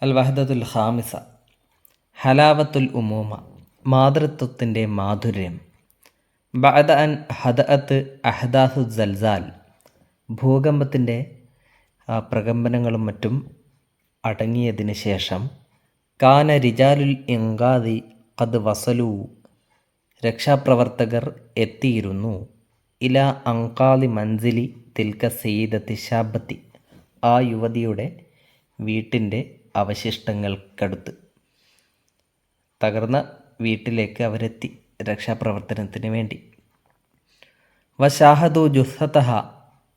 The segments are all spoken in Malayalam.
അൽ വഹദത്തുൽ ഖാമിസ ഹലാവത്തുൽ ഉമൂമ, മാതൃത്വത്തിൻ്റെ മാധുര്യം. ബഅദ അൻ ഹദഅത്ത് അഹ്ദാസു സൽസാൽ, ഭൂകമ്പത്തിൻ്റെ പ്രകമ്പനങ്ങളും മറ്റും അടങ്ങിയതിന് ശേഷം കാന റിജാലുൽ ഇൻഖാദി ഖദ് വസലൂ, രക്ഷാപ്രവർത്തകർ എത്തിയിരുന്നു. ഇല അൻഖാദി മൻസിലി തിൽക സയ്യിദത്തി ശാബത്തി, ആ യുവതിയുടെ വീട്ടിൻ്റെ അവശിഷ്ടങ്ങൾക്കടുത്ത്. തകർന്ന വീട്ടിലേക്ക് അവരെത്തി രക്ഷാപ്രവർത്തനത്തിന് വേണ്ടി. വശാഹദു ജുസ്സതഹ,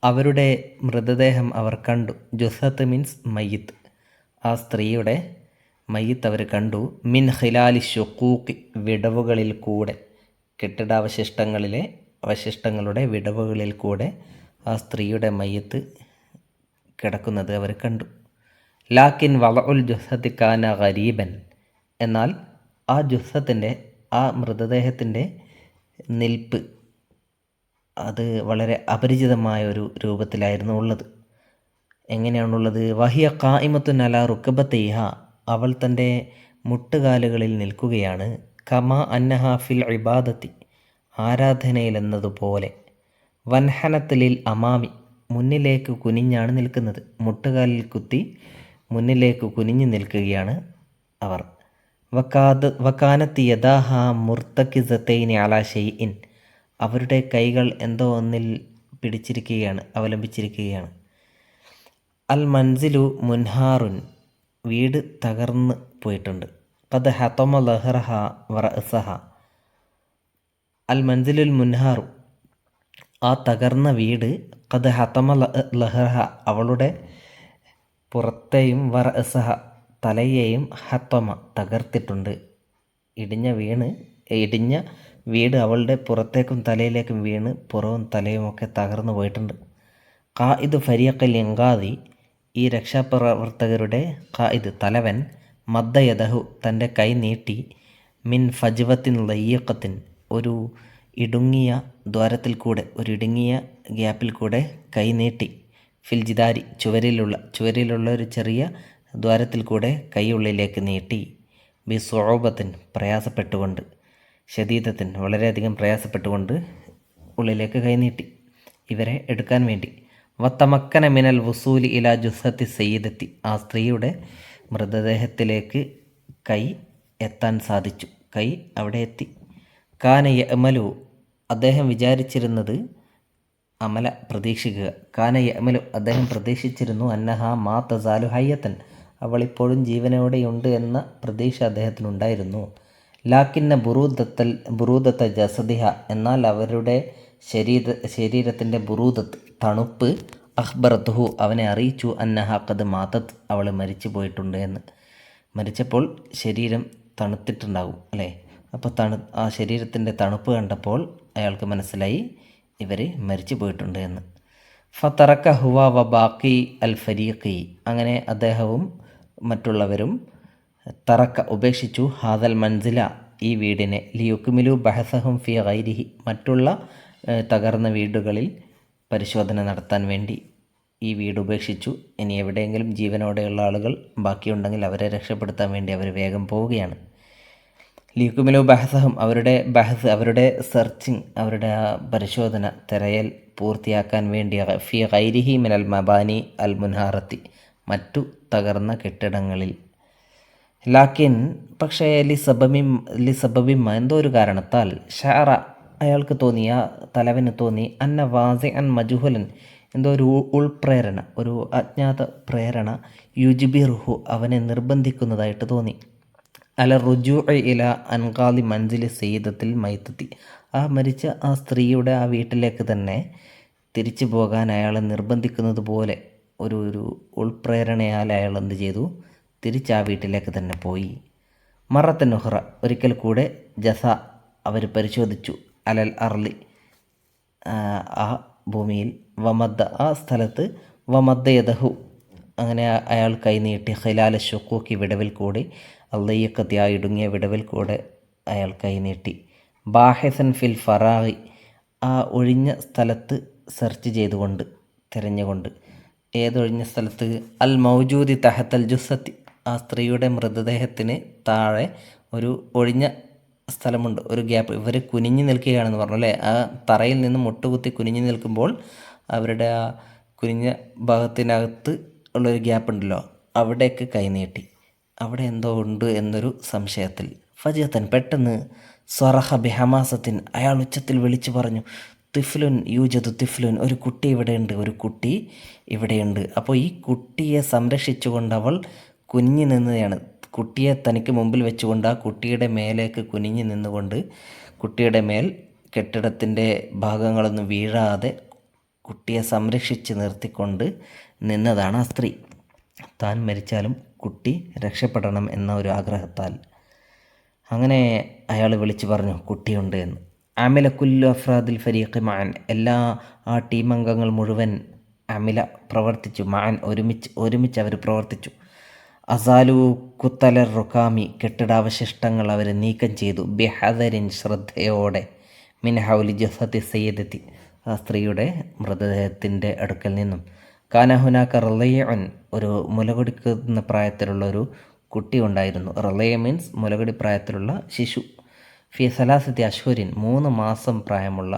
അവരുടെ മൃതദേഹം അവർ കണ്ടു. ജുസ്സത്ത് മീൻസ് മയ്യിത്ത്, ആ സ്ത്രീയുടെ മയ്യിത്ത് അവർ കണ്ടു. മിൻ ഖിലാലി ശുഖൂഖി, വിടവുകളിൽ കൂടെ, അവശിഷ്ടങ്ങളുടെ വിടവുകളിൽ കൂടെ ആ സ്ത്രീയുടെ മയ്യിത്ത് കിടക്കുന്നത് അവർ കണ്ടു. ലാക്കിൻ വളഉൽ ജുസ്സത്തി കാന ഗരീബൻ, എന്നാൽ ആ ജുസ്സത്തിൻ്റെ, ആ മൃതദേഹത്തിൻ്റെ നിൽപ്പ് അത് വളരെ അപരിചിതമായ ഒരു രൂപത്തിലായിരുന്നു ഉള്ളത്. എങ്ങനെയാണുള്ളത്? വഹിയ ഖായിമത്തുൻ അലാ റുക്ബതൈഹ, അവൾ തൻ്റെ മുട്ടുകാലുകളിൽ നിൽക്കുകയാണ്. കമാ അന്നഹ ഫിൽ ഇബാദത്തി, ആരാധനയിലെന്നതുപോലെ. വൻഹനത്തലിൽ അമാമി, മുന്നിലേക്ക് കുനിഞ്ഞാണ് നിൽക്കുന്നത്. മുട്ടുകാലിൽ കുത്തി മുന്നിലേക്ക് കുനിഞ്ഞു നിൽക്കുകയാണ് അവർ. വക്കാനത്ത് യദാഹ മുർത്തക്കിസത്തൈനി അലാ ഷൈഇൻ, അവരുടെ കൈകൾ എന്തോ ഒന്നിൽ പിടിച്ചിരിക്കുകയാണ്, അവലംബിച്ചിരിക്കുകയാണ്. അൽ മൻസിലു മുൻഹാറുൻ, വീട് തകർന്ന് പോയിട്ടുണ്ട്. ഖദ് ഹതമ ലഹ്റഹ വറഅസഹ, അൽ മൻസിലുൽ മുൻഹാറു, ആ തകർന്ന വീട്. ഖദ് ഹതമ ലഹ്റഹ, അവളുടെ പുറത്തെയും വറഅസഹ, തലയെയും ഹത്തമ, തകർത്തിട്ടുണ്ട്. ഇടിഞ്ഞ വീട് അവളുടെ പുറത്തേക്കും തലയിലേക്കും വീണ് പുറവും തലയുമൊക്കെ തകർന്നു പോയിട്ടുണ്ട്. ഖായിദ് ഫരീഖിൽ ഇൻഖാദി, ഈ രക്ഷാപ്രവർത്തകരുടെ ഖായിദ്, തലവൻ. മദ്ദയദഹു, തൻ്റെ കൈ നീട്ടി. മിൻ ഫജ്വത്തിൻ ലയ്യഖത്തിൻ, ഒരു ഇടുങ്ങിയ ദ്വാരത്തിൽ കൂടെ, ഒരു ഇടുങ്ങിയ ഗ്യാപ്പിൽ കൂടെ കൈ നീട്ടി. ഫിൽ ജിദാരി, ചുവരിലുള്ള ഒരു ചെറിയ ദ്വാരത്തിൽ കൂടെ കൈ ഉള്ളിലേക്ക് നീട്ടി. ബി സുഊബത്തിൻ, പ്രയാസപ്പെട്ടുകൊണ്ട്. ഷദീദത്തിൻ, വളരെയധികം പ്രയാസപ്പെട്ടുകൊണ്ട് ഉള്ളിലേക്ക് കൈനീട്ടി ഇവരെ എടുക്കാൻ വേണ്ടി. വത്തമക്കന മിനൽ വുസൂലി ഇലാ ജുസ്സത്തി സയ്യിദത്തി, ആ സ്ത്രീയുടെ മൃതദേഹത്തിലേക്ക് കൈ എത്താൻ സാധിച്ചു. കൈ അവിടെ എത്തി. കാന യഅമലു, അദ്ദേഹം വിചാരിച്ചിരുന്നത്, അമല പ്രതീക്ഷിക്കുക. കാന യഅമലു, അദ്ദേഹം പ്രതീക്ഷിച്ചിരുന്നു. അന്നഹ മാ തസാലു ഹയ്യത്തൻ, അവൾ ഇപ്പോഴും ജീവനോടെയുണ്ട് എന്ന പ്രതീക്ഷ അദ്ദേഹത്തിനുണ്ടായിരുന്നു. ലാക്കിന്ന ബുറൂദത്ത ജസദിഹ, എന്നാൽ അവരുടെ ശരീരത്തിൻ്റെ ബുറൂദത്ത്, തണുപ്പ്, അഖ്ബറത്തുഹു, അവനെ അറിയിച്ചു. അന്നഹ ഖദ് മാതത്ത്, അവൾ മരിച്ചു പോയിട്ടുണ്ട് എന്ന്. മരിച്ചപ്പോൾ ശരീരം തണുത്തിട്ടുണ്ടാകും അല്ലേ? അപ്പോൾ ആ ശരീരത്തിൻ്റെ തണുപ്പ് കണ്ടപ്പോൾ അയാൾക്ക് മനസ്സിലായി ഇവർ മരിച്ചു പോയിട്ടുണ്ട് എന്ന്. ഫതറക്ക ഹുവ വ ബാക്കി അൽ ഫരീഖി, അങ്ങനെ അദ്ദേഹവും മറ്റുള്ളവരും തറക്ക, ഉപേക്ഷിച്ചു. ഹാദൽ മൻസില, ഈ വീടിനെ. ലിയുക്മിലു ബഹസഹും ഫി ഗൈരിഹി, മറ്റുള്ള തകർന്ന വീടുകളിൽ പരിശോധന നടത്താൻ വേണ്ടി ഈ വീട് ഉപേക്ഷിച്ചു. ഇനി എവിടെയെങ്കിലും ജീവനോടെയുള്ള ആളുകൾ ബാക്കിയുണ്ടെങ്കിൽ അവരെ രക്ഷപ്പെടുത്താൻ വേണ്ടി അവർ വേഗം പോവുകയാണ്. ലിയുക്മിലു ബഹസഹും, അവരുടെ ബഹസ്, അവരുടെ സെർച്ചിങ്, അവരുടെ ആ പരിശോധന, തിരയൽ പൂർത്തിയാക്കാൻ വേണ്ടി. ഫി ഗൈരിഹി മിനൽ മബാനി അൽ മുൻഹാറത്തി, മറ്റു തകർന്ന കെട്ടിടങ്ങളിൽ. ലാക്കിൻ, പക്ഷേ ലിസബബിമ, എന്തോ ഒരു കാരണത്താൽ. ഷഅറ, അയാൾക്ക് തോന്നി, ആ തലവന് തോന്നി. അന്ന വാസിഅൻ മജ്ഹുലൻ, എന്തോ ഒരു ഉൾപ്രേരണ, ഒരു അജ്ഞാത പ്രേരണ. യുജ്ബിറുഹു, അവനെ നിർബന്ധിക്കുന്നതായിട്ട് തോന്നി. അല റുജൂഇ ഇല അൻഖാദി മൻസിലി സയ്യിദത്തിൽ മൈത്തത്തി, ആ മരിച്ച ആ സ്ത്രീയുടെ ആ വീട്ടിലേക്ക് തന്നെ തിരിച്ചു പോകാൻ അയാളെ നിർബന്ധിക്കുന്നത് പോലെ ഒരു ഉൾപ്രേരണയാൽ അയാൾ എന്ത് ചെയ്തു? തിരിച്ച് ആ വീട്ടിലേക്ക് തന്നെ പോയി. മറത്തൻ ഉഹ്റ, ഒരിക്കൽ കൂടെ. ജസ, അവർ പരിശോധിച്ചു. അലൽ അർലി, ആ ഭൂമിയിൽ. വമദ്ദ, ആ സ്ഥലത്ത്. വമദ്ദ യദഹു, അങ്ങനെ അയാൾ കൈനീട്ടി. ഖിലാല ശുഖൂഖി, വിടവിൽ കൂടി. അള്ളയ്യക്കത്തി, ആ ഇടുങ്ങിയ വിടവിൽ കൂടെ അയാൾ കൈനീട്ടി. ബാഹിസൻ ഫിൽ ഫറാഹി, ആ ഒഴിഞ്ഞ സ്ഥലത്ത് സെർച്ച് ചെയ്തുകൊണ്ട്, തിരഞ്ഞുകൊണ്ട്. ഏതൊഴിഞ്ഞ സ്ഥലത്ത്? അൽ മൗജൂദി തഹത്തൽ ജുസ്സത്തി, ആ സ്ത്രീയുടെ മൃതദേഹത്തിന് താഴെ ഒരു ഒഴിഞ്ഞ സ്ഥലമുണ്ട്, ഒരു ഗ്യാപ്പ്. ഇവർ കുനിഞ്ഞു നിൽക്കുകയാണെന്ന് പറഞ്ഞു അല്ലേ. ആ തറയിൽ നിന്ന് മുട്ടുകുത്തി കുനിഞ്ഞു നിൽക്കുമ്പോൾ അവരുടെ ആ കുനിഞ്ഞ ഭാഗത്തിനകത്ത് ഉള്ളൊരു ഗ്യാപ്പ് ഉണ്ടല്ലോ, അവിടേക്ക് കൈനീട്ടി. അവിടെ എന്തോ ഉണ്ട് എന്നൊരു സംശയത്തിൽ ഫജിയത്തൻ പെട്ടെന്ന് സ്വറഹ ബിഹമാസത്തിൻ, അയാൾ ഉച്ചത്തിൽ വിളിച്ചു പറഞ്ഞു, തിഫ്ലുൻ യൂജതു തിഫ്ലുൻ, ഒരു കുട്ടി ഇവിടെയുണ്ട്, ഒരു കുട്ടി ഇവിടെയുണ്ട്. അപ്പോൾ ഈ കുട്ടിയെ സംരക്ഷിച്ചുകൊണ്ട് അവൾ കുനിഞ്ഞു നിന്നതാണ്. കുട്ടിയെ തനിക്ക് മുമ്പിൽ വെച്ചുകൊണ്ട് ആ കുട്ടിയുടെ മേലേക്ക് കുനിഞ്ഞു നിന്നുകൊണ്ട് കുട്ടിയുടെ മേൽ കെട്ടിടത്തിൻ്റെ ഭാഗങ്ങളൊന്നും വീഴാതെ കുട്ടിയെ സംരക്ഷിച്ച് നിർത്തിക്കൊണ്ട് നിന്നതാണ് ആ സ്ത്രീ. താൻ മരിച്ചാലും കുട്ടി രക്ഷപ്പെടണം എന്ന ഒരു ആഗ്രഹത്താൽ. അങ്ങനെ അയാൾ വിളിച്ചു പറഞ്ഞു കുട്ടിയുണ്ട് എന്ന്. അമില കുല്ലു അഫ്രാദിൽ ഫരീഖ് മാൻ, എല്ലാ ആ ടീം അംഗങ്ങൾ മുഴുവൻ അമില പ്രവർത്തിച്ചു, മാൻ ഒരുമിച്ച് അവർ പ്രവർത്തിച്ചു. അസാലു കുത്തലർ റുക്കാമി, കെട്ടിടാവശിഷ്ടങ്ങൾ അവർ നീക്കം ചെയ്തു. ബിഹദരിൻ, ശ്രദ്ധയോടെ. മിൻ ഹൗലി ജസത്തി സയ്യിദത്തി, ആ സ്ത്രീയുടെ മൃതദേഹത്തിൻ്റെ അടുക്കൽ നിന്നും. കാനഹുനാക്ക റലയൻ, ഒരു മുലകുടിക്കുന്ന പ്രായത്തിലുള്ള ഒരു കുട്ടി ഉണ്ടായിരുന്നു. റലയ മീൻസ് മുലകുടി പ്രായത്തിലുള്ള ശിശു. ഫി സലാസത്തി അശ്വരിൻ, 3 മാസം പ്രായമുള്ള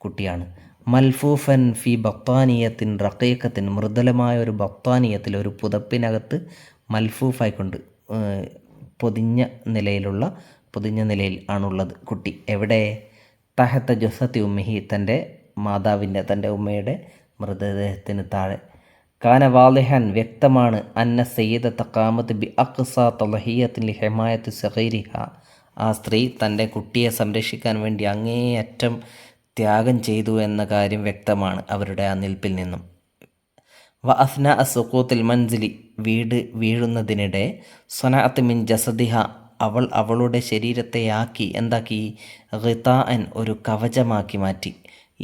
കുട്ടിയാണ്. മൽഫൂഫൻ ഫി ബത്താനിയത്തിൻ റക്കീക്കത്തിൻ, മൃദുലമായ ഒരു ബത്താനിയത്തിൽ, ഒരു പുതപ്പിനകത്ത് മൽഫൂഫായിക്കൊണ്ട് പൊതിഞ്ഞ നിലയിൽ ആണുള്ളത് കുട്ടി. എവിടെ? തഹത്ത ജുസത്തി ഉമ്മിഹി, തൻ്റെ മാതാവിൻ്റെ, തൻ്റെ ഉമ്മയുടെ മൃതദേഹത്തിന് താഴെ. കാന വാലിഹൻ, വ്യക്തമാണ്. അന്ന സയ്യിദത്ത ഖാമത്ത് ബി അഖ്സാ തളഹിയത്തിൻ ലി ഹിമായത്തി സഗീരിഹ, ആ സ്ത്രീ തൻ്റെ കുട്ടിയെ സംരക്ഷിക്കാൻ വേണ്ടി അങ്ങേയറ്റം ത്യാഗം ചെയ്തു എന്ന കാര്യം വ്യക്തമാണ് അവരുടെ ആ നിൽപ്പിൽ നിന്നും. വ അസ്ന അസുഖൂത്തിൽ മൻസിലി, വീട് വീഴുന്നതിനിടെ. സ്വനഅത്ത് മിൻ ജസദിഹ, അവൾ അവളുടെ ശരീരത്തെ എന്താക്കി? ഗിതാഅൻ, ഒരു കവചമാക്കി മാറ്റി.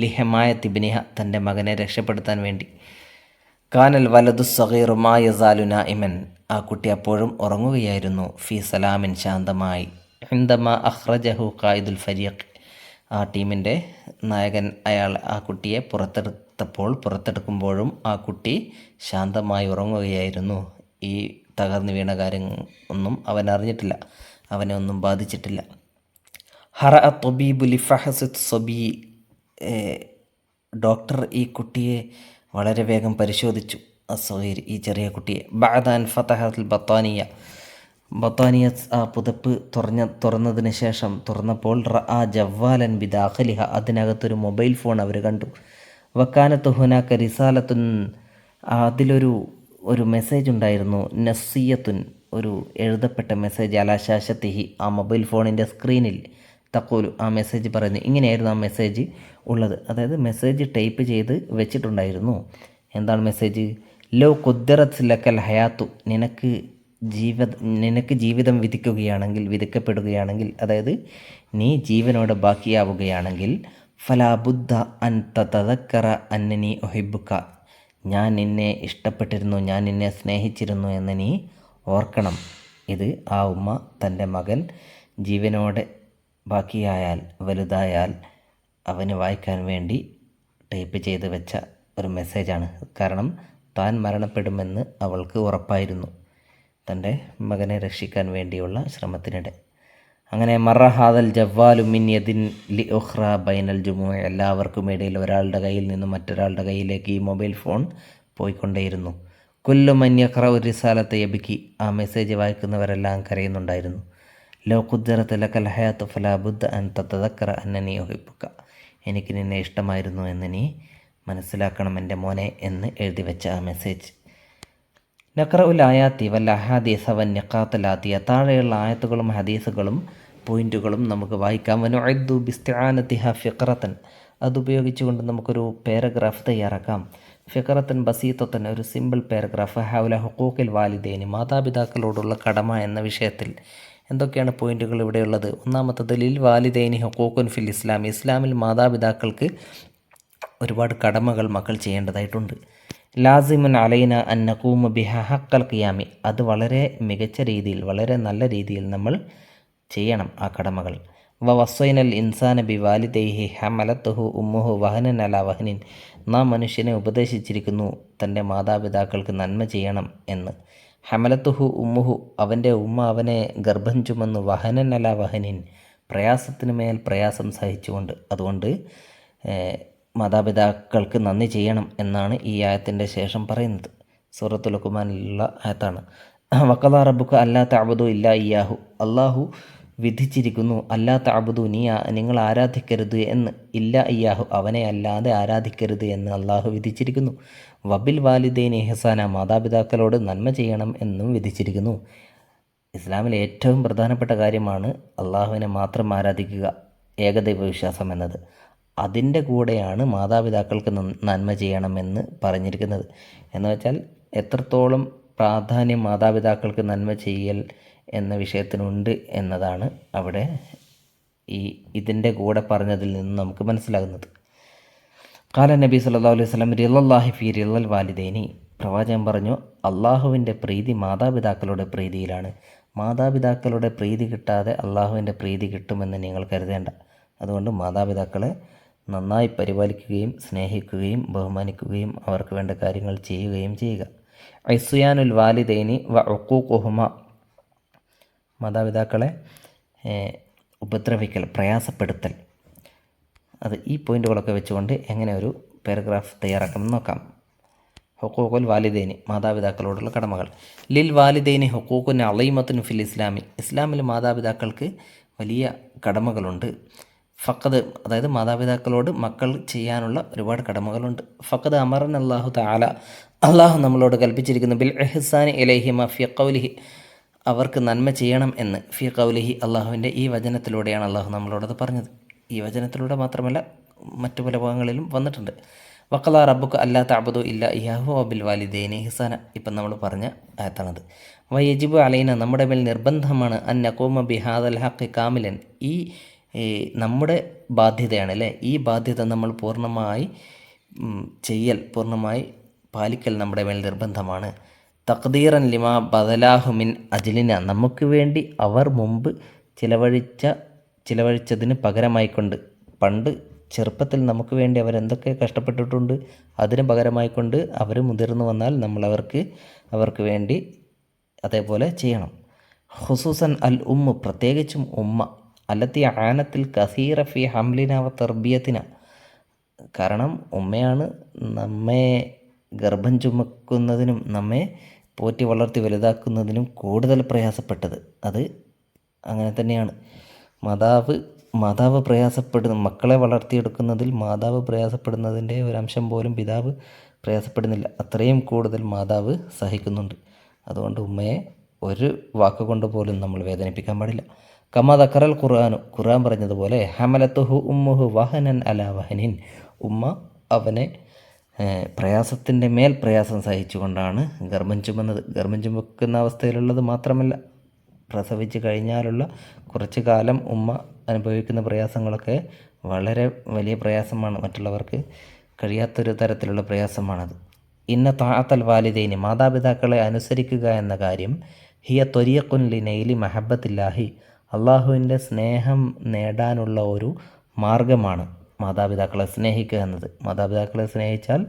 ലിഹമായത്തി ബിനിഹ, തൻ്റെ മകനെ രക്ഷപ്പെടുത്താൻ വേണ്ടി. കാനൽ വലതു സഗീറു മാ യസാലു നാഇമൻ, ആ കുട്ടി അപ്പോഴും ഉറങ്ങുകയായിരുന്നു. ഫി സലാമിൻ, ശാന്തമായി. ഇൻദമാ അഖ്റജഹു ഖായിദുൽ ഫരീഖ്, ആ ടീമിൻ്റെ നായകൻ ആ കുട്ടിയെ പുറത്തെടുക്കുമ്പോഴും ആ കുട്ടി ശാന്തമായി ഉറങ്ങുകയായിരുന്നു. ഈ തകർന്നു വീണ കാര്യം ഒന്നും അവൻ അറിഞ്ഞിട്ടില്ല, അവനെ ഒന്നും ബാധിച്ചിട്ടില്ല. ഹറ തൊബീബു ലിഫഹസിത് സൊബി, ഡോക്ടർ ഈ കുട്ടിയെ വളരെ വേഗം പരിശോധിച്ചു. അസ്സഗീർ, ഈ ചെറിയ കുട്ടിയെ. ബഅദൻ ഫതഹൽ ബത്താനിയ ആ പുതപ്പ് തുറന്നതിന് ശേഷം തുറന്നപ്പോൾ റഅ ജവ്വാലൻ ബിദാഖലിഹ, അതിനകത്തൊരു മൊബൈൽ ഫോൺ അവർ കണ്ടു. വക്കാനത്ത് ഹുനാക്ക റിസാലത്തുൻ, അതിലൊരു മെസ്സേജ് ഉണ്ടായിരുന്നു. നസ്സിയത്തുൻ, ഒരു എഴുതപ്പെട്ട മെസ്സേജ്. അലാശാശത്തിഹി, ആ മൊബൈൽ ഫോണിൻ്റെ സ്ക്രീനിൽ. തഖൂലു, ആ മെസ്സേജ് പറയുന്നു. ഇങ്ങനെയായിരുന്നു ആ മെസ്സേജ് ഉള്ളത്. അതായത് മെസ്സേജ് ടൈപ്പ് ചെയ്ത് വെച്ചിട്ടുണ്ടായിരുന്നു. എന്താണ് മെസ്സേജ്? ലോ ഖുദ്ദറത് ലക്കൽ ഹയാത്തു, നിനക്ക് ജീവിതം വിധിക്കപ്പെടുകയാണെങ്കിൽ, അതായത് നീ ജീവനോടെ ബാക്കിയാവുകയാണെങ്കിൽ, ഫലാ ബുദ്ധ അൻ തതക്കറ അന്നനി ഒഹിബുക്ക, ഞാൻ നിന്നെ ഇഷ്ടപ്പെട്ടിരുന്നു, ഞാൻ നിന്നെ സ്നേഹിച്ചിരുന്നു എന്ന് നീ ഓർക്കണം. ഇത് ആ ഉമ്മ തൻ്റെ മകൻ ജീവനോടെ ബാക്കിയായാൽ, വലുതായാൽ അവന് വായിക്കാൻ വേണ്ടി ടൈപ്പ് ചെയ്ത് വെച്ച ഒരു മെസ്സേജാണ്. കാരണം താൻ മരണപ്പെടുമെന്ന് അവൾക്ക് ഉറപ്പായിരുന്നു, തൻ്റെ മകനെ രക്ഷിക്കാൻ വേണ്ടിയുള്ള ശ്രമത്തിനിടെ. അങ്ങനെ മറ ഹാദൽ ജവ്വാലു മിൻ യദിൻ ലി ഉഖ്റ ബൈനൽ ജുമൂ, എല്ലാവർക്കും ഇടയിൽ ഒരാളുടെ കയ്യിൽ നിന്നും മറ്റൊരാളുടെ കയ്യിലേക്ക് ഈ മൊബൈൽ ഫോൺ പോയിക്കൊണ്ടേയിരുന്നു. കുല്ലു മൻ യഖ്റഉ റിസാലത യബ്കി, ആ മെസ്സേജ് വായിക്കുന്നവരെല്ലാം കരയുന്നുണ്ടായിരുന്നു. ലോ ഖുദ്ദറത് ലക്കൽ ഹയാത്തു ഫലാ ബുദ്ദ അൻ തതക്കറ അന്നനി ഉഹിബ്ബുക, എനിക്ക് നിന്നെ ഇഷ്ടമായിരുന്നു എന്ന് നീ മനസ്സിലാക്കണം എൻ്റെ മോനെ എന്ന് എഴുതി വെച്ച ആ മെസ്സേജ്. നഖ്റഉൽ ആയാത്തി വൽ അഹാദീസ വൻ നിഖാത്തലാത്തിയ, താഴെയുള്ള ആയത്തുകളും ഹദീസുകളും പോയിൻറ്റുകളും നമുക്ക് വായിക്കാം. വനുഇദ്ദു ബിസ്തിആനതിഹ ഫിഖറത്തൻ, അതുപയോഗിച്ചുകൊണ്ട് നമുക്കൊരു പാരഗ്രാഫ് തയ്യാറാക്കാം. ഫിഖറത്തൻ ബസീത്തൻ, ഒരു സിമ്പിൾ പാരഗ്രാഫ്. ഹൗല ഹുഖൂഖിൽ വാലിദൈനി, മാതാപിതാക്കളോടുള്ള കടമ എന്ന വിഷയത്തിൽ. എന്തൊക്കെയാണ് പോയിൻറ്റുകൾ ഇവിടെയുള്ളത്? ഒന്നാമത്തത് ലിൽ വാലിദൈനി ഹുഖൂഖുൻ ഫിൽ ഇസ്ലാം, ഇസ്ലാമിൽ മാതാപിതാക്കൾക്ക് ഒരുപാട് കടമകൾ മക്കൾ ചെയ്യേണ്ടതായിട്ടുണ്ട്. ലാസിമുൻ അലൈന അൻ നഖൂമ ബിഹ ഹഖൽ ഖിയാമി, അത് വളരെ മികച്ച രീതിയിൽ, വളരെ നല്ല രീതിയിൽ നമ്മൾ ചെയ്യണം ആ കടമകൾ. വസ്വൈനൽ ഇൻസാന ബി വാലിദൈഹി ഹമലത്തുഹു ഉമ്മുഹു വഹനൻ അല വഹനിൻ, നാം മനുഷ്യനെ ഉപദേശിച്ചിരിക്കുന്നു തൻ്റെ മാതാപിതാക്കൾക്ക് നന്മ ചെയ്യണം എന്ന്. ഹമലത്തുഹു ഉമ്മുഹു, അവൻ്റെ ഉമ്മ അവനെ ഗർഭം ചുമന്നു, വഹനൻ അല വഹനിൻ, പ്രയാസത്തിന് മേൽ പ്രയാസം സഹിച്ചുകൊണ്ട്. അതുകൊണ്ട് മാതാപിതാക്കൾക്ക് നന്ദി ചെയ്യണം എന്നാണ് ഈ ആയത്തിൻ്റെ ശേഷം പറയുന്നത്. സൂറത്തുൽ ലുഖ്മാനിലുള്ള ആയത്താണ്. വഖദാ റബ്ബുക അല്ലാ തഅബുദു ഇല്ലാ ഇയ്യാഹു, അള്ളാഹു വിധിച്ചിരിക്കുന്നു, അല്ലാ തഅബുദു, നിങ്ങൾ ആരാധിക്കരുത് എന്ന്, ഇല്ല ഇയ്യാഹു, അവനെ അല്ലാതെ ആരാധിക്കരുത് എന്ന് അള്ളാഹു വിധിച്ചിരിക്കുന്നു. വബിൽ വാലിദൈനി ഇഹ്സാന, മാതാപിതാക്കളോട് നന്മ ചെയ്യണം എന്നും വിധിച്ചിരിക്കുന്നു. ഇസ്ലാമിലെ ഏറ്റവും പ്രധാനപ്പെട്ട കാര്യമാണ് അള്ളാഹുവിനെ മാത്രം ആരാധിക്കുക, ഏകദൈവ വിശ്വാസം എന്നത്. അതിൻ്റെ കൂടെയാണ് മാതാപിതാക്കൾക്ക് നന്മ ചെയ്യണമെന്ന് പറഞ്ഞിരിക്കുന്നത്. എന്ന് വെച്ചാൽ എത്രത്തോളം പ്രാധാന്യം മാതാപിതാക്കൾക്ക് നന്മ ചെയ്യൽ എന്ന വിഷയത്തിനുണ്ട് എന്നതാണ് അവിടെ ഇതിൻ്റെ കൂടെ പറഞ്ഞതിൽ നിന്ന് നമുക്ക് മനസ്സിലാകുന്നത്. ഖാല നബി സല്ലല്ലാഹു അലൈഹി വസല്ലം റിളല്ലാഹി ഫീ റിളൽ വാലിദൈനി, പ്രവാചകൻ പറഞ്ഞു, അള്ളാഹുവിൻ്റെ പ്രീതി മാതാപിതാക്കളുടെ പ്രീതിയിലാണ്. മാതാപിതാക്കളുടെ പ്രീതി കിട്ടാതെ അള്ളാഹുവിൻ്റെ പ്രീതി കിട്ടുമെന്ന് നിങ്ങൾ കരുതേണ്ട. അതുകൊണ്ട് മാതാപിതാക്കളെ നന്നായി പരിപാലിക്കുകയും സ്നേഹിക്കുകയും ബഹുമാനിക്കുകയും അവർക്ക് വേണ്ട കാര്യങ്ങൾ ചെയ്യുകയും ചെയ്യുക. ഇസ്യാനുൽ വാലിദൈനി വ ഉഖൂഖുഹുമ, മാതാപിതാക്കളെ ഉപദ്രവിക്കൽ, പ്രയാസപ്പെടുത്തൽ. അത് ഈ പോയിൻ്റുകളൊക്കെ വെച്ചുകൊണ്ട് എങ്ങനെ ഒരു പാരഗ്രാഫ് തയ്യാറാക്കാമെന്ന് നോക്കാം. ഹുഖൂഖുൽ വാലിദൈനി, മാതാപിതാക്കളോടുള്ള കടമകൾ. ലിൽ വാലിദൈനി ഹുഖൂഖുൻ അളീമത്തുൻ ഫിൽ ഇസ്ലാമി, ഇസ്ലാമിൽ മാതാപിതാക്കൾക്ക് വലിയ കടമകളുണ്ട്. ഫഖദ്, അതായത് മാതാപിതാക്കളോട് മക്കൾ ചെയ്യാനുള്ള ഒരുപാട് കടമകളുണ്ട്. ഫഖദ് അമറൻ അല്ലാഹു തആല, അള്ളാഹു നമ്മളോട് കൽപ്പിച്ചിരിക്കുന്നു, ബിൽ ഇഹ്സാനി ഇലൈഹിമ ഫി ഖൗലിഹി, അവർക്ക് നന്മ ചെയ്യണം എന്ന്. ഫി ഖൗലിഹി, അള്ളാഹുവിൻ്റെ ഈ വചനത്തിലൂടെയാണ് അള്ളാഹു നമ്മളോടത് പറഞ്ഞത്. ഈ വചനത്തിലൂടെ മാത്രമല്ല മറ്റു പല ഭാഗങ്ങളിലും വന്നിട്ടുണ്ട്. വഖദാ റബ്ബുക അല്ലാ തഅബുദു ഇല്ലാ ഇയ്യാഹു വബിൽ വാലിദൈനി ഇഹ്സാന, ഇപ്പം നമ്മൾ പറഞ്ഞ ആയത്താണത്. വയജിബു അലൈന, നമ്മുടെ മേൽ നിർബന്ധമാണ്, അൻ നഖൂമ ബിഹാദൽ ഹഖ് കാമിലൻ, ഈ നമ്മുടെ ബാധ്യതയാണ് അല്ലേ, ഈ ബാധ്യത നമ്മൾ പൂർണ്ണമായി പൂർണ്ണമായി പാലിക്കൽ നമ്മുടെ മേൽ നിർബന്ധമാണ്. തഖ്ദീറൻ ലിമാ ബദലാഹുമിൻ അജ്ലിന, നമുക്ക് വേണ്ടി അവർ മുമ്പ് ചിലവഴിച്ചതിന് പകരമായിക്കൊണ്ട്, പണ്ട് ചെറുപ്പത്തിൽ നമുക്ക് വേണ്ടി അവരെന്തൊക്കെ കഷ്ടപ്പെട്ടിട്ടുണ്ട് അതിന് പകരമായിക്കൊണ്ട് അവർ മുതിർന്നു വന്നാൽ നമ്മൾ അവർക്ക് വേണ്ടി അതേപോലെ ചെയ്യണം. ഖുസൂസൻ അൽ ഉമ്മ, പ്രത്യേകിച്ചും ഉമ്മ, അല്ലത്തി ആനത്തിൽ കസീറ ഫി ഹംലിന വ തർബിയത്തിന, കാരണം ഉമ്മയാണ് നമ്മെ ഗർഭം ചുമക്കുന്നതിനും നമ്മെ പോറ്റി വളർത്തി വലുതാക്കുന്നതിനും കൂടുതൽ പ്രയാസപ്പെട്ടത്. അത് അങ്ങനെ തന്നെയാണ്. മാതാവ് മക്കളെ വളർത്തിയെടുക്കുന്നതിൽ മാതാവ് പ്രയാസപ്പെടുന്നതിൻ്റെ ഒരംശം പോലും പിതാവ് പ്രയാസപ്പെടുന്നില്ല. അത്രയും കൂടുതൽ മാതാവ് സഹിക്കുന്നുണ്ട്. അതുകൊണ്ട് ഉമ്മയെ ഒരു വാക്കുകൊണ്ട് പോലും നമ്മൾ വേദനിപ്പിക്കാൻ പാടില്ല. കമാ ദക്കറൽ ഖുർആൻ പറഞ്ഞതുപോലെ, ഹമലത്തുഹു ഉമ്മുഹു വഹനൻ അല വഹനിൻ, ഉമ്മ അവനെ പ്രയാസത്തിൻ്റെ മേൽ പ്രയാസം സഹിച്ചുകൊണ്ടാണ് ഗർഭം ചുമന്നത്. ഗർഭം ചുമക്കുന്ന അവസ്ഥയിലുള്ളത് മാത്രമല്ല, പ്രസവിച്ച് കഴിഞ്ഞാലുള്ള കുറച്ച് കാലം ഉമ്മ അനുഭവിക്കുന്ന പ്രയാസങ്ങളൊക്കെ വളരെ വലിയ പ്രയാസമാണ്, മറ്റുള്ളവർക്ക് കഴിയാത്തൊരു തരത്തിലുള്ള പ്രയാസമാണത്. ഇന്ന താഅത്തൽ വാലിദൈനി, മാതാപിതാക്കളെ അനുസരിക്കുക എന്ന കാര്യം, ഹിയ ത്വരീഖുൻ ലിനൈലി മഹബ്ബത്തില്ലാഹി, അള്ളാഹുവിൻ്റെ സ്നേഹം നേടാനുള്ള ഒരു മാർഗമാണ് മാതാപിതാക്കളെ സ്നേഹിക്കുക എന്നത്. മാതാപിതാക്കളെ സ്നേഹിച്ചാൽ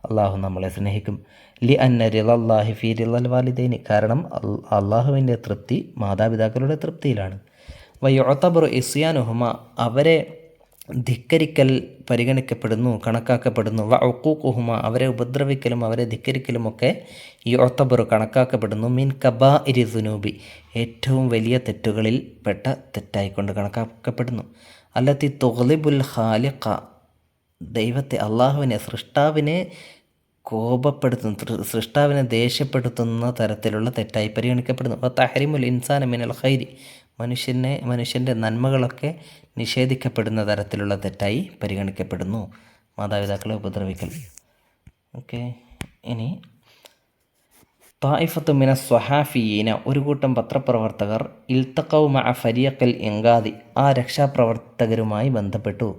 അള്ളാഹു നമ്മളെ സ്നേഹിക്കും. ലി അന്ന റിളല്ലാഹി ഫീ റിളൽ വാലിദൈനി, കാരണം അള്ളാഹുവിൻ്റെ തൃപ്തി മാതാപിതാക്കളുടെ തൃപ്തിയിലാണ്. വയുഅ്തബറു ഇസ്യാനുഹുമ, അവരെ ധിക്കരിക്കൽ പരിഗണിക്കപ്പെടുന്നു, കണക്കാക്കപ്പെടുന്നു. വ ഉഖൂഖുഹുമ, അവരെ ഉപദ്രവിക്കലും അവരെ ധിക്കരിക്കലുമൊക്കെ യുഅ്തബറു കണക്കാക്കപ്പെടുന്നു. മിൻ കബാഇരി ദുനൂബി, ഏറ്റവും വലിയ തെറ്റുകളിൽ പെട്ട തെറ്റായിക്കൊണ്ട് കണക്കാക്കപ്പെടുന്നു. അല്ലത്തി തുഗ്ലിബുൽ ഖാലിഖ, ദൈവത്തെ അള്ളാഹുവിനെ സൃഷ്ടാവിനെ സൃഷ്ടാവിനെ ദേഷ്യപ്പെടുത്തുന്ന തരത്തിലുള്ള തെറ്റായി പരിഗണിക്കപ്പെടുന്നു. തഹരിമുൽ ഇൻസാന മിനൽ ഖൈരി, മനുഷ്യൻ്റെ നന്മകളൊക്കെ നിഷേധിക്കപ്പെടുന്ന തരത്തിലുള്ള തെറ്റായി പരിഗണിക്കപ്പെടുന്നു മാതാപിതാക്കളെ ഉപദ്രവിക്കൽ. ഓക്കെ, ഇനി തായിഫത്തു മിന സ്വഹാഫിയീന, ഒരു കൂട്ടം പത്രപ്രവർത്തകർ, ഇൽത്തഖൗ മഅ ഫരീഖൽ ഇൻഖാദി, ആ രക്ഷാപ്രവർത്തകരുമായി ബന്ധപ്പെട്ടു,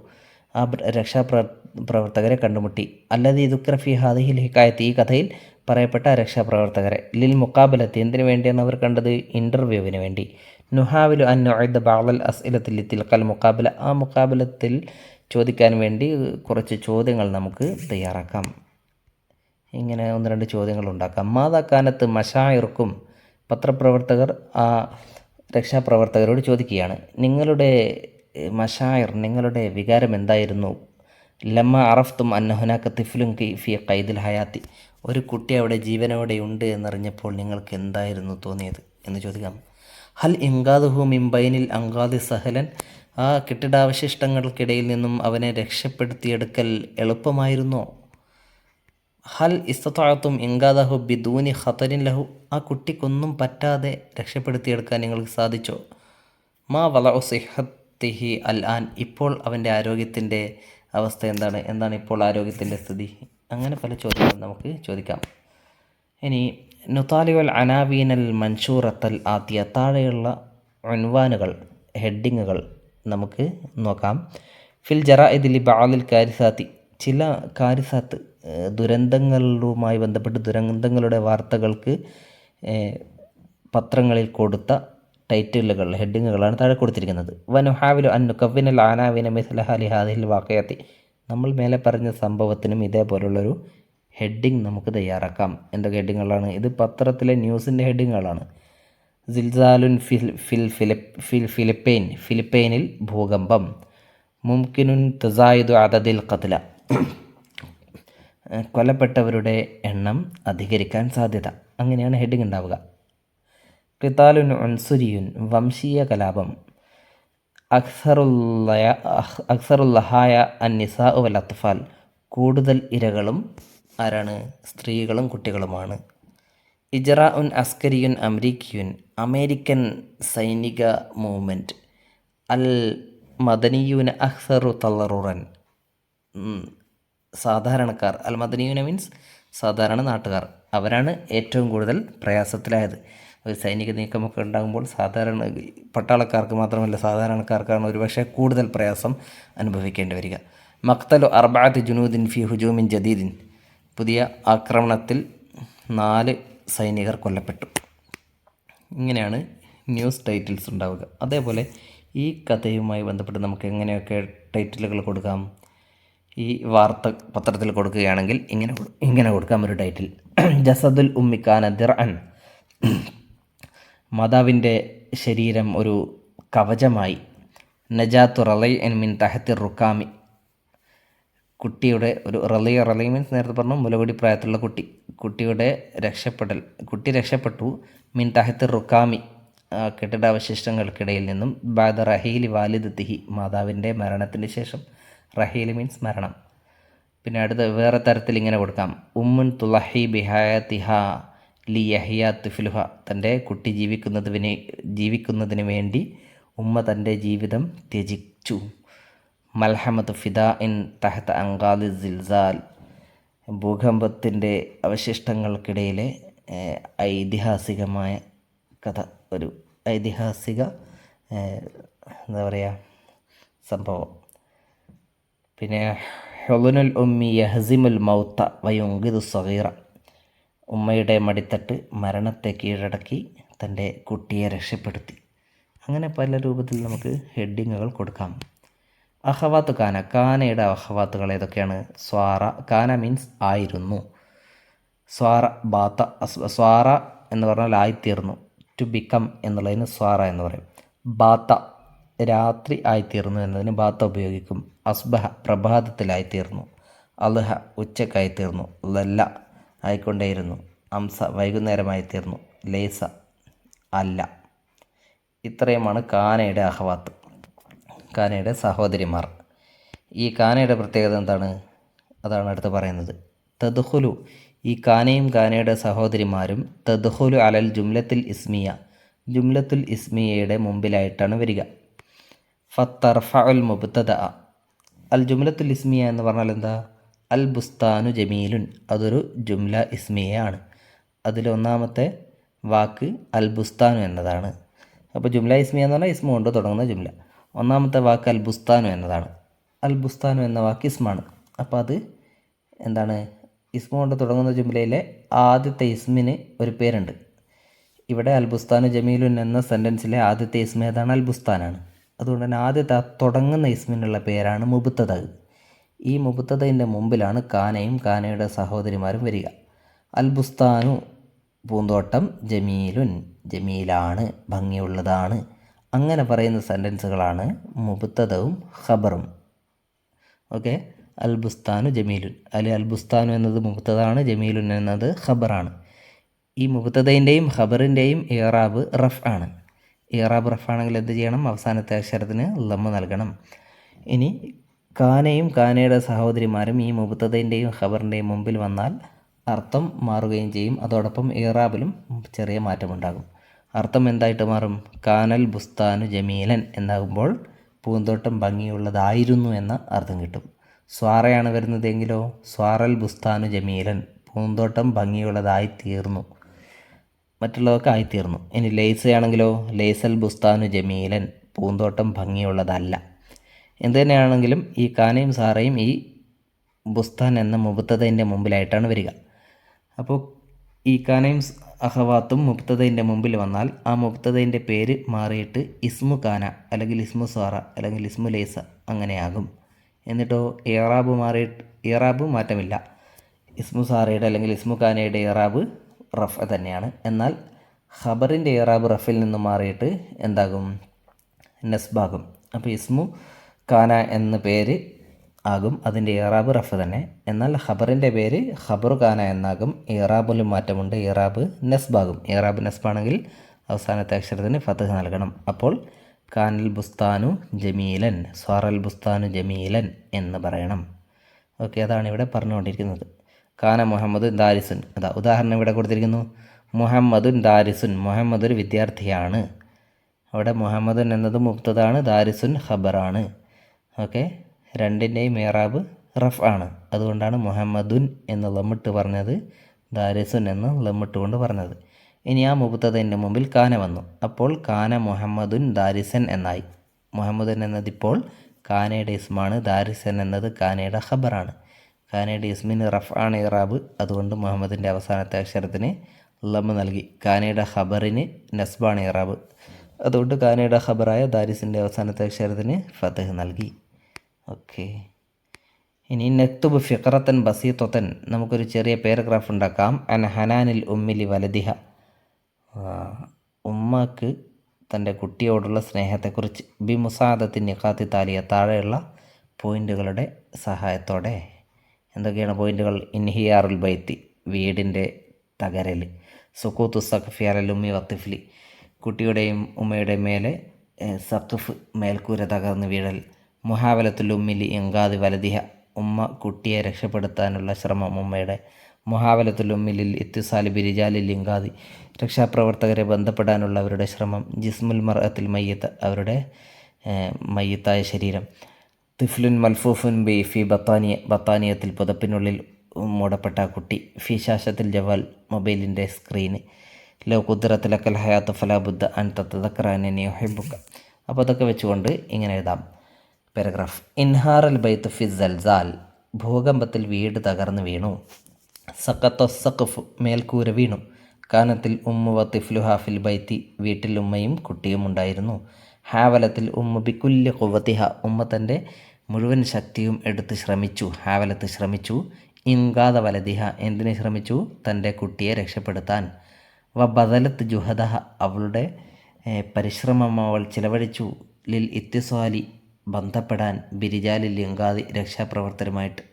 ആ രക്ഷാപ്രവർത്തകരെ കണ്ടുമുട്ടി. അല്ലദീ ദുക്ര ഫീ ഹാദിഹിൽ ഹികായത്ത്, ഈ കഥയിൽ പറയപ്പെട്ട രക്ഷാപ്രവർത്തകരെ. ലിൽ മുഖാബലത്ത്, എന്തിനു വേണ്ടിയാണ് അവർ കണ്ടത്? ഇൻ്റർവ്യൂവിന് വേണ്ടി. നുഹാവിലു അൻ നുഇദ്ദ ബഅ്ദൽ അസ്ഇലത്തി ലിതിൽക്കൽ മുഖാബല, ആ മുഖാബലത്തിൽ ചോദിക്കാൻ വേണ്ടി കുറച്ച് ചോദ്യങ്ങൾ നമുക്ക് തയ്യാറാക്കാം. ഇങ്ങനെ 1-2 ചോദ്യങ്ങൾ ഉണ്ടാക്കാം. മാതാ കാനത്ത് മശായിർക്കും, പത്രപ്രവർത്തകർ ആ രക്ഷാപ്രവർത്തകരോട് ചോദിക്കുകയാണ്, നിങ്ങളുടെ മഷായർ, നിങ്ങളുടെ വികാരം എന്തായിരുന്നു? ലമ്മ അറഫ്തും അന്നഹുനാക്ക തിഫ്ലുൻ ഫി ഖൈദിൽ ഹയാത്തി, ഒരു കുട്ടി അവിടെ ജീവനോടെ ഉണ്ട് എന്നറിഞ്ഞപ്പോൾ നിങ്ങൾക്ക് എന്തായിരുന്നു തോന്നിയത് എന്ന് ചോദിക്കാം. ഹൽ ഇൻകാദുഹു മിംബൈനിൽ അങ്കാദി സഹലൻ, ആ കെട്ടിടാവശിഷ്ടങ്ങൾക്കിടയിൽ നിന്നും അവനെ രക്ഷപ്പെടുത്തിയെടുക്കൽ എളുപ്പമായിരുന്നോ? ഹൽ ഇസ്തത്താഅത്തും ഇൻകാദഹു ബിദൂനി ഖതരിൻ ലഹു, ആ കുട്ടിക്കൊന്നും പറ്റാതെ രക്ഷപ്പെടുത്തിയെടുക്കാൻ നിങ്ങൾക്ക് സാധിച്ചോ? മാ വളഉ സിഹത്തിഹി അൽ ആൻ, ഇപ്പോൾ അവൻ്റെ ആരോഗ്യത്തിൻ്റെ അവസ്ഥ എന്താണ് ഇപ്പോൾ ആരോഗ്യത്തിൻ്റെ സ്ഥിതി? അങ്ങനെ പല ചോദ്യങ്ങളും നമുക്ക് ചോദിക്കാം. ഇനി നുതാലിവൽ അനാവീനൽ മൻഷൂറത്തൽ ആത്തിയ, താഴെയുള്ള ഉൻവാനുകൾ, ഹെഡിങ്ങുകൾ നമുക്ക് നോക്കാം. ഫിൽ ജറാഇദിലി ബഅദിൽ കാരിസാത്തി, ചില കാരിസാത്ത്, ദുരന്തങ്ങളുമായി ബന്ധപ്പെട്ട് ദുരന്തങ്ങളുടെ വാർത്തകൾക്ക് പത്രങ്ങളിൽ കൊടുത്ത ടൈറ്റിലുകൾ, ഹെഡിങ്ങുകളാണ് താഴെ കൊടുത്തിരിക്കുന്നത്. വനുഹാവിലു അന്നു കവ്വിനൽ ആനാവിന മിസ്ലഹലി ഹാദിൽ വാക്കയത്തി, നമ്മൾ മേലെ പറഞ്ഞ സംഭവത്തിനും ഇതേപോലുള്ളൊരു ഹെഡിങ് നമുക്ക് തയ്യാറാക്കാം. എന്തൊക്കെ ഹെഡിങ്ങുകളാണ് ഇത്? പത്രത്തിലെ ന്യൂസിൻ്റെ ഹെഡിങ്ങുകളാണ്. സിൽസാലുൻ ഫിലിപ്പൈനിൽ ഭൂകമ്പം. മുംകിനുൻ തസായിദു അദദിൽ ഖത്ല, കൊല്ലപ്പെട്ടവരുടെ എണ്ണം അധികരിക്കാൻ സാധ്യത. അങ്ങനെയാണ് ഹെഡിങ് ഉണ്ടാവുക. ഖിതാലുൻ ഉൻസുരിയുൻ, വംശീയ കലാപം. അക്സറുല്ലഹായ അന്നിസാ വൽ അത്ഫാൽ, കൂടുതൽ ഇരകളും ആരാണ്? സ്ത്രീകളും കുട്ടികളുമാണ്. ഇജ്റാ ഉൻ അസ്കരിയുൻ അമരീക്കിയുൻ, അമേരിക്കൻ സൈനിക മൂവ്മെൻറ്റ്. അൽ മദനിയൂന അക്സറു തളറുറൻ, സാധാരണക്കാർ. അൽ മദനിയൂന മീൻസ് സാധാരണ നാട്ടുകാർ, അവരാണ് ഏറ്റവും കൂടുതൽ പ്രയാസത്തിലായത്. ഒരു സൈനിക നീക്കമൊക്കെ ഉണ്ടാകുമ്പോൾ സാധാരണ പട്ടാളക്കാർക്ക് മാത്രമല്ല സാധാരണക്കാർക്കാണ് ഒരുപക്ഷെ കൂടുതൽ പ്രയാസം അനുഭവിക്കേണ്ടി വരിക. മഖ്തലു അർബഅത്തി ജുനൂദിൻ ഫി ഹുജൂമിൻ ജദീദിൻ, പുതിയ ആക്രമണത്തിൽ 4 സൈനികർ കൊല്ലപ്പെട്ടു. ഇങ്ങനെയാണ് ന്യൂസ് ടൈറ്റിൽസ് ഉണ്ടാവുക. അതേപോലെ ഈ കഥയുമായി ബന്ധപ്പെട്ട് നമുക്ക് എങ്ങനെയൊക്കെ ടൈറ്റിലുകൾ കൊടുക്കാം? ഈ വാർത്ത പത്രത്തിൽ കൊടുക്കുകയാണെങ്കിൽ ഇങ്ങനെ കൊടുക്കാം ഒരു ടൈറ്റിൽ. ജസദുൽ ഉമ്മിക്കാന ദിർഅൻ, മാതാവിൻ്റെ ശരീരം ഒരു കവചമായി. നജാത്തു റളൈഅൻ മിൻ തഹത്തി റുക്കാമി, കുട്ടിയുടെ ഒരു റളൈ മീൻസ് നേരത്തെ പറഞ്ഞു മുലകുടി പ്രായത്തിലുള്ള കുട്ടിയുടെ കുട്ടി രക്ഷപ്പെട്ടു. മിൻ തഹത്തി റുക്കാമി, കെട്ടിടാവശിഷ്ടങ്ങൾക്കിടയിൽ നിന്നും. ബാദ റഹീലി വാലിദത്തിഹി, മാതാവിൻ്റെ മരണത്തിന് ശേഷം. റഹീൽ മീൻസ് മരണം. പിന്നെ അടുത്ത വേറെ തരത്തിൽ ഇങ്ങനെ കൊടുക്കാം. ഉമ്മുൻ തുളഹി ബിഹായത്തിഹ ലി യഹിയ തുഫ്ലുഹ, തൻ്റെ കുട്ടി ജീവിക്കുന്നതിന് വേണ്ടി ഉമ്മ തൻ്റെ ജീവിതം ത്യജിച്ചു. മൽഹമത്ത് ഫിദാ ഇൻ തഹത്ത അങ്കാദി സിൽസാൽ, ഭൂകമ്പത്തിൻ്റെ അവശിഷ്ടങ്ങൾക്കിടയിലെ ഐതിഹാസികമായ കഥ, ഒരു ഐതിഹാസിക സംഭവം. പിന്നെ ഹുളുനുൽ ഉമ്മി യഹ്സിമുൽ മൗത്ത വയുങ്കിദു സഗീറ, ഉമ്മയുടെ മടിത്തട്ട് മരണത്തെ കീഴടക്കി തൻ്റെ കുട്ടിയെ രക്ഷപ്പെടുത്തി. അങ്ങനെ പല രൂപത്തിൽ നമുക്ക് ഹെഡിങ്ങുകൾ കൊടുക്കാം. അഹവാത്ത് കാന, കാനയുടെ അഹവാത്തുകൾ ഏതൊക്കെയാണ്? സ്വാറ, കാന മീൻസ് ആയിരുന്നു. സ്വാറ ബാത്ത, സ്വാറ എന്ന് പറഞ്ഞാൽ ആയിത്തീർന്നു. ടു ബിക്കം എന്നുള്ളതിന് സ്വാറ എന്ന് പറയും. ബാത്ത രാത്രി ആയിത്തീർന്നു എന്നതിന് ബാത്ത ഉപയോഗിക്കും. അസ്ബഹ പ്രഭാതത്തിലായിത്തീർന്നു. അൽഹ ഉച്ചക്കായിത്തീർന്നു. ലല്ല ആയിക്കൊണ്ടേയിരുന്നു. അംസ വൈകുന്നേരമായിത്തീർന്നു. ലേസ അല്ല. ഇത്രയുമാണ് കാനയുടെ അഹവാത്ത്, കാനയുടെ സഹോദരിമാർ. ഈ കാനയുടെ പ്രത്യേകത എന്താണ്? അതാണ് അടുത്ത് പറയുന്നത്. തദ്ഖുലു, ഈ കാനയും കാനയുടെ സഹോദരിമാരും തദ്ഖുലു അലൽ ജുംലത്തുൽ ഇസ്മിയ, ജുംലത്തുൽ ഇസ്മിയയുടെ മുമ്പിലായിട്ടാണ് വരിക. ഫത്തർഫഉൽ മുബ്തദ, അൽ ജുംലത്തുൽ ഇസ്മിയ എന്ന് പറഞ്ഞാൽ എന്താ? അൽ ബുസ്താനു ജമീലുൻ, അതൊരു ജുംല ഇസ്മിയയാണ്. അതിലൊന്നാമത്തെ വാക്ക് അൽ ബുസ്താനു എന്നതാണ്. അപ്പോൾ ജുംല ഇസ്മിയ എന്ന് പറഞ്ഞാൽ ഇസ്മ കൊണ്ട് തുടങ്ങുന്ന ജുംല. ഒന്നാമത്തെ വാക്ക് അൽ ബുസ്താനു എന്നതാണ്. അൽ ബുസ്താനു എന്ന വാക്ക് ഇസ്മാണ്. അപ്പോൾ അത് എന്താണ്? ഇസ്മ കൊണ്ട് തുടങ്ങുന്ന ജുംലയിലെ ആദ്യത്തെ ഇസ്മിന് ഒരു പേരുണ്ട്. ഇവിടെ അൽ ബുസ്താനു ജമീലുൻ എന്ന സെൻറ്റൻസിലെ ആദ്യത്തെ ഇസ്മ ഏതാണ്? അൽ ബുസ്താനാണ്. അതുകൊണ്ട് തന്നെ ആദ്യത്തെ തുടങ്ങുന്ന ഇസ്മിനുള്ള പേരാണ് മുബ്തദ. ഈ മുബ്തദയുടെ മുമ്പിലാണ് കാനയും കാനയുടെ സഹോദരിമാരും വരിക. അൽ ബുസ്താനു പൂന്തോട്ടം, ജമീലുൻ ജമീലാണ്, ഭംഗിയുള്ളതാണ്. അങ്ങനെ പറയുന്ന സെൻറ്റൻസുകളാണ് മുബ്തദവും ഖബറും. ഓക്കെ, അൽ ബുസ്താനു ജമീലുൻ. അൽ ബുസ്താനു എന്നത് മുബ്തദാണ്, ജമീലുൻ എന്നത് ഖബറാണ്. ഈ മുബ്തദയിൻ്റെയും ഖബറിൻ്റെയും ഇറാബ് റഫ് ആണ്. ഇറാബ് റഫ് ആണെങ്കിൽ എന്ത് ചെയ്യണം? അവസാനത്തെ അക്ഷരത്തിന് ലമ്മ നൽകണം. ഇനി കാനയും കാനയുടെ സഹോദരിമാരും ഈ മുബ്തദയിൻ്റെയും ഖബറിൻ്റെയും മുമ്പിൽ വന്നാൽ അർത്ഥം മാറുകയും ചെയ്യും. അതോടൊപ്പം ഇറാബിലും ചെറിയ മാറ്റമുണ്ടാകും. അർത്ഥം എന്തായിട്ട് മാറും? കാനൽ ബുസ്താനു ജമീലൻ എന്നാകുമ്പോൾ പൂന്തോട്ടം ഭംഗിയുള്ളതായിരുന്നു എന്ന അർത്ഥം കിട്ടും. സ്വാറയാണ് വരുന്നതെങ്കിലോ സ്വാറൽ ബുസ്താനു ജമീലൻ, പൂന്തോട്ടം ഭംഗിയുള്ളതായി തീർന്നു, മറ്റുള്ളതൊക്കെ ആയിത്തീർന്നു. ഇനി ലേസയാണെങ്കിലോ ലേസൽ ബുസ്താനു ജമീലൻ, പൂന്തോട്ടം ഭംഗിയുള്ളതല്ല. എന്ത് തന്നെയാണെങ്കിലും ഈ കാനയും സാറയും ഈ ബുസ്താൻ എന്ന മുബ്തദയിൻ്റെ മുമ്പിലായിട്ടാണ് വരിക. അപ്പോൾ ഈ കാനയും അഹവാത്തും മുബ്തദയിൻ്റെ മുമ്പിൽ വന്നാൽ ആ മുബ്തദയിൻ്റെ പേര് മാറിയിട്ട് ഇസ്മു കാന അല്ലെങ്കിൽ ഇസ്മു സാറ അല്ലെങ്കിൽ ഇസ്മു ലേസ അങ്ങനെയാകും. എന്നിട്ടോ ഇറാബ് മാറിയിട്ട് ഇറാബ് മാറ്റമില്ല. ഇസ്മു സാറയുടെ അല്ലെങ്കിൽ ഇസ്മു കാനയുടെ ഇറാബ് റഫ് തന്നെയാണ്. എന്നാൽ ഖബറിൻ്റെ ഇറാബ് റഫിൽ നിന്ന് മാറിയിട്ട് എന്താകും? നസ്ബാകും. അപ്പോൾ ഇസ്മു കാന എന്ന പേര് ആകും, അതിൻ്റെ ഇറാബ് റഫ് തന്നെ. എന്നാൽ ഖബറിൻ്റെ പേര് ഖബറു കാന എന്നാകും. ഇറാബിലും മാറ്റമുണ്ട്, ഇറാബ് നസ്ബാകും. ഇറാബ് നസ്ബാണെങ്കിൽ അവസാനത്തെ അക്ഷരത്തിന് ഫത്ഹ് നൽകണം. അപ്പോൾ കാനൽ ബുസ്താനു ജമീലൻ, സ്വാറൽ ബുസ്താനു ജമീലൻ എന്ന് പറയണം. ഓക്കെ, അതാണ് ഇവിടെ പറഞ്ഞുകൊണ്ടിരിക്കുന്നത്. കാന മുഹമ്മദുൻ ദാരിസുൻ. അതാ ഉദാഹരണം ഇവിടെ കൊടുത്തിരിക്കുന്നു. മുഹമ്മദുൻ ദാരിസുൻ, മുഹമ്മദ് ഒരു വിദ്യാർത്ഥിയാണ്. അവിടെ മുഹമ്മദുൻ എന്നത് മുബ്തദാണ്, ദാരിസുൻ ഖബറാണ്. ഓക്കെ, രണ്ടിൻ്റെയും ഇറാബ് റഫ് ആണ്. അതുകൊണ്ടാണ് മുഹമ്മദുൻ എന്ന് ലമ്മിട്ട് പറഞ്ഞത്, ദാരിസുൻ എന്ന് ലമ്മിട്ട് കൊണ്ട് പറഞ്ഞത്. ഇനി ആ മുബ്തദയിൻ്റെ മുമ്പിൽ കാന വന്നു. അപ്പോൾ കാന മുഹമ്മദുൻ ദാരിസൻ എന്നായി. മുഹമ്മദുൻ എന്നതിപ്പോൾ കാനയുടെ ഇസ്മാണ്, ദാരിസൻ എന്നത് കാനയുടെ ഖബറാണ്. കാനയുടെ ഇസ്മിന് റഫ് ആണ് ഇറാബ്, അതുകൊണ്ട് മുഹമ്മദിൻ്റെ അവസാനത്തെ അക്ഷരത്തിന് ലമ്മ നൽകി. കാനയുടെ ഖബറിന് നസ്ബാണ് ഇറാബ്, അതുകൊണ്ട് കാനയുടെ ഖബറായ ദാരിസിൻ്റെ അവസാനത്തെ അക്ഷരത്തിന് ഫതഹ് നൽകി. ഓക്കെ, ഇനി നക്തുബ് ഫിഖറത്തൻ ബസീത്തൻ, നമുക്കൊരു ചെറിയ പാരഗ്രാഫ് ഉണ്ടാക്കാം. അൻ ഹനാനിൽ ഉമ്മിലി വലദിഹ, ഉമ്മക്ക് തൻ്റെ കുട്ടിയോടുള്ള സ്നേഹത്തെക്കുറിച്ച്. ബി മുസാദത്തിൻ നിഖാത്തി താലിയ, താഴെയുള്ള പോയിൻ്റുകളുടെ സഹായത്തോടെ. എന്തൊക്കെയാണ് പോയിൻ്റുകൾ? ഇൻഹിയാറുൽ ബൈത്തി, വീടിൻ്റെ തകരൽ. സുക്കൂത്തു സഖഫി അലൽ ഉമ്മി വത്തിഫ്ലി, കുട്ടിയുടെയും ഉമ്മയുടെയും മേലെ സഖഫ് മേൽക്കൂര തകർന്ന് വീഴൽ. മുഹാവലത്തുൽ ഉമ്മിലി ഇൻഗാദി വലദിഹ, ഉമ്മ കുട്ടിയെ രക്ഷപ്പെടുത്താനുള്ള ശ്രമം ഉമ്മയുടെ. മുഹാവലത്തുൽ ഉമ്മിലിൽ ഇത്തിസാലി ബിരിജാലിൽ ഇൻഗാദി, രക്ഷാപ്രവർത്തകരെ ബന്ധപ്പെടാനുള്ള അവരുടെ ശ്രമം. ജിസ്മുൽ മർഅത്തിൽ മയ്യത്ത്, അവരുടെ മയ്യത്തായ ശരീരം. തിഫ്ലുൻ മൽഫൂഫുൻ ബി ഫി ബത്താനിയത്തിൽ, പുതപ്പിനുള്ളിൽ മൂടപ്പെട്ട കുട്ടി. ഫി ശാശത്തിൽ ജവാൽ, മൊബൈലിൻ്റെ സ്ക്രീന്. ലോ കുദ്റത്തിലക്കൽ ഹയാത്ത് ഫലാബുദ്ദ അൻ തത്തദക്കറ അന്നനി യുഹിബ്ബുക. അപ്പോൾ അതൊക്കെ വെച്ചുകൊണ്ട് ഇങ്ങനെ എഴുതാം പാരഗ്രാഫ്. ഇൻഹാറൽ ബൈത്ത് ഫി സൽസാൽ, ഭൂകമ്പത്തിൽ വീട് തകർന്നു വീണു. സഖത്ത സഖഫ്, മേൽക്കൂര വീണു. കാനത്തിൽ ഉമ്മു വ തിഫ്ലുഹ ഫിൽ ബൈത്തി, വീട്ടിൽ ഉമ്മയും കുട്ടിയും ഉണ്ടായിരുന്നു. ഹാവലത്തിൽ ഉമ്മ ബിക്കുല്യ ഖുവത്തിഹ, ഉമ്മ തൻ്റെ മുഴുവൻ ശക്തിയും എടുത്ത് ശ്രമിച്ചു. ഹാവലത്ത് ശ്രമിച്ചു. ഇൻഗാദ വലദിഹ, എന്തിനെ ശ്രമിച്ചു? തൻ്റെ കുട്ടിയെ രക്ഷപ്പെടുത്താൻ. വ ബദലത്ത് ജുഹദഹ, അവളുടെ പരിശ്രമം അവൾ ചിലവഴിച്ചു. ലിൽ ഇത്തിസ്വാലി, ബന്ധപ്പെടാൻ. ബിരിജാലിൽ ഇൻഗാദി, രക്ഷാപ്രവർത്തനമായിട്ട്.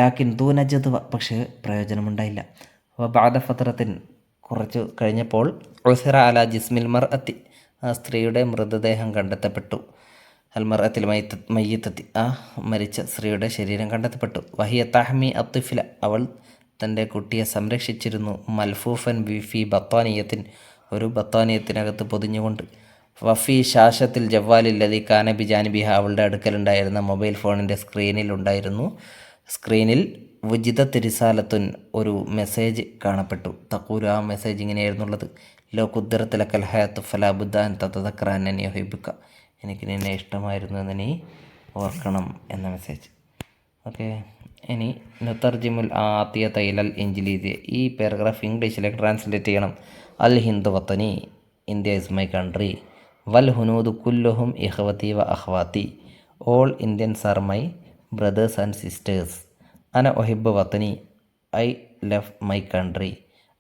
ലാക്കിൻ ദൂനജദ്വ, പക്ഷേ പ്രയോജനമുണ്ടായില്ല. വ ബാദ ഫത്രത്തിൻ, കുറച്ച് കഴിഞ്ഞപ്പോൾ. ഉസ്റ അല ജിസ്മിൽ മർഅത്തി, ആ സ്ത്രീയുടെ മൃതദേഹം കണ്ടെത്തപ്പെട്ടു. അൽ മർഅത്തിൽ മയ്യത്തത്തി, ആ മരിച്ച സ്ത്രീയുടെ ശരീരം കണ്ടെത്തപ്പെട്ടു. വഹിയ തഹ്മി അത്തിഫില, അവൾ തൻ്റെ കുട്ടിയെ സംരക്ഷിച്ചിരുന്നു. മൽഫൂഫൻ ബിഫി ബത്താനിയത്തിൻ, ഒരു ബത്താനിയത്തിനകത്ത് പൊതിഞ്ഞുകൊണ്ട്. വഫി ശാശത്തിൽ ജവ്വാലില്ലതി കാനബി ജാനിബിഹ, അവളുടെ അടുക്കലുണ്ടായിരുന്ന മൊബൈൽ ഫോണിൻ്റെ സ്ക്രീനിൽ വുജിദത്ത് റിസാലത്തുൻ, ഒരു മെസ്സേജ് കാണപ്പെട്ടു. തഖൂലു, ആ മെസ്സേജ് ഇങ്ങനെയായിരുന്നുള്ളത്. ലോ കുദ്റത്തിലക്കൽ ഹയാത്ത് ഫലാബുദ്ദാൻ തത്തദക്കറ അന്നനി യുഹിബ്ബുക, എനിക്ക് നിന്നെ ഇഷ്ടമായിരുന്നു എന്ന് നീ ഓർക്കണം എന്ന മെസ്സേജ്. ഓക്കെ, ഇനി നുതർജിമുൽ ആത്തിയത ഇലൽ ഇൻജിലീസിയ, ഈ പാരഗ്രാഫ് ഇംഗ്ലീഷിലേക്ക് ട്രാൻസ്ലേറ്റ് ചെയ്യണം. അൽ ഹിന്ദ് വത്തനി, ഇന്ത്യ ഇസ് മൈ കൺട്രി. വൽ ഹുനൂദ് കുല്ലുഹും ഇഖ്വതി വ അഖ്വാത്തി, all Indians are my brothers and sisters. അന ഒഹിബ്ബ് വത്തനി, ഐ ലവ് മൈ കൺട്രി.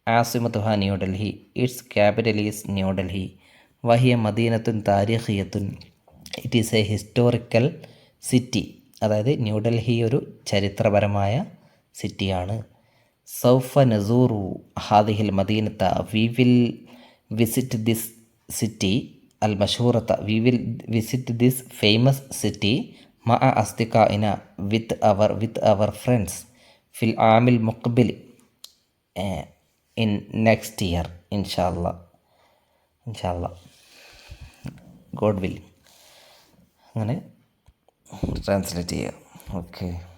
ആസിമത്തുഹ New Delhi. It's capital is New Delhi. വഹിയ മദീനത്തുൻ താരിഖിയത്തുൻ. It is a historical city. അതായത് ന്യൂഡൽഹി ഒരു ചരിത്രപരമായ സിറ്റിയാണ്. സൗഫ നസൂറു ഹാദിഹിൽ മദീനത്ത. We will visit this city അൽ മഷൂറത്ത. We will visit this famous city മഅ അസ്തിഖാഇന വിത്ത് അവർ ഫ്രണ്ട്സ് ഫിൽ ആമിൽ മുഖ്ബിൽ ഇൻ നെക്സ്റ്റ് ഇയർ ഇൻഷാല്ലാ. God will. അങ്ങനെ ട്രാൻസ്ലേറ്റ് ചെയ്യുക. ഓക്കെ.